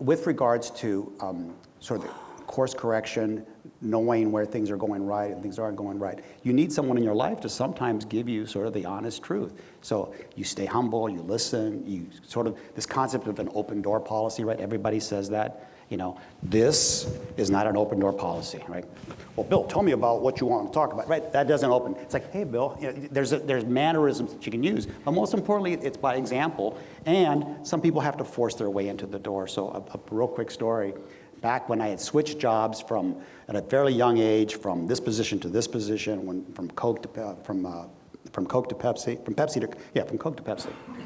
with regards to sort of the course correction, knowing where things are going right and things aren't going right, you need someone in your life to sometimes give you sort of the honest truth. So you stay humble, you listen, you sort of, this concept of an open door policy, right? Everybody says that. You know, this is not an open door policy, right? Well, Bill, tell me about what you want to talk about, right? That doesn't open. It's like, hey, Bill, you know, there's mannerisms that you can use, but most importantly, it's by example, and some people have to force their way into the door. So a real quick story. Back when I had switched jobs at a fairly young age, from this position to this position, from Coke to Pepsi, from Coke to Pepsi,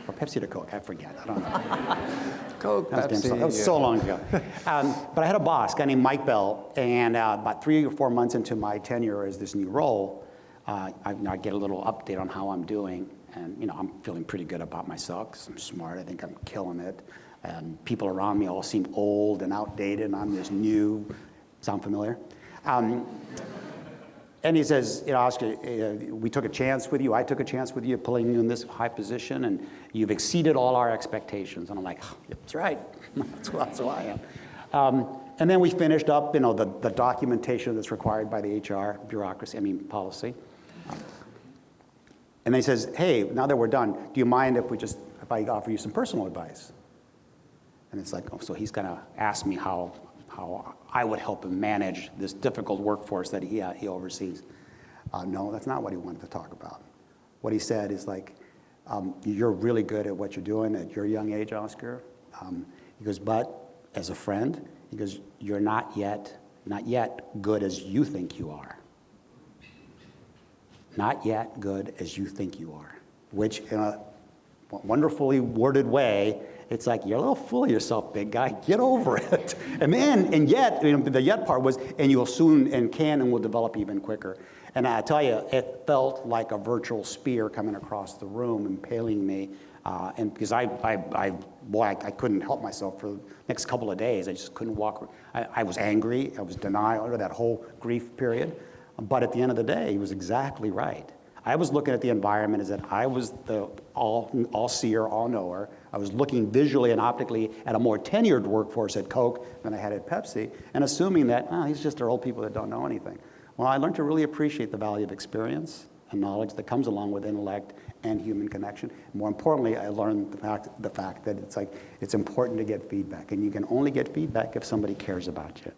or Pepsi to Coke, I forget, I don't know. Coke, Pepsi. That was so long ago. But I had a boss, a guy named Mike Bell, and about 3 or 4 months into my tenure as this new role, I get a little update on how I'm doing, and you know, I'm feeling pretty good about myself, because I'm smart, I think I'm killing it. And people around me all seem old and outdated, and I'm this new. Sound familiar? And he says, you know, Oscar, we took a chance with you. I took a chance with you, pulling you in this high position, and you've exceeded all our expectations. And I'm like, oh, that's right. that's who I am. And then we finished up, you know, the documentation that's required by the HR bureaucracy, policy. And then he says, hey, now that we're done, do you mind if I offer you some personal advice? And it's like, oh, so he's gonna ask me how I would help him manage this difficult workforce that he oversees. No, that's not what he wanted to talk about. What he said is like, you're really good at what you're doing at your young age, Oscar. He goes, but as a friend, he goes, you're not yet good as you think you are. Not yet good as you think you are. Which in a wonderfully worded way, it's like, you're a little full of yourself, big guy. Get over it. And yet, you know, the yet part was, and you'll soon and can and will develop even quicker. And I tell you, it felt like a virtual spear coming across the room, impaling me. And because I couldn't help myself for the next couple of days. I just couldn't walk. I was angry. I was denial under that whole grief period. But at the end of the day, he was exactly right. I was looking at the environment as that I was the all-seer, all-knower. I was looking visually and optically at a more tenured workforce at Coke than I had at Pepsi, and assuming that, these just are old people that don't know anything. Well, I learned to really appreciate the value of experience and knowledge that comes along with intellect and human connection. More importantly, I learned the fact that it's important to get feedback, and you can only get feedback if somebody cares about you.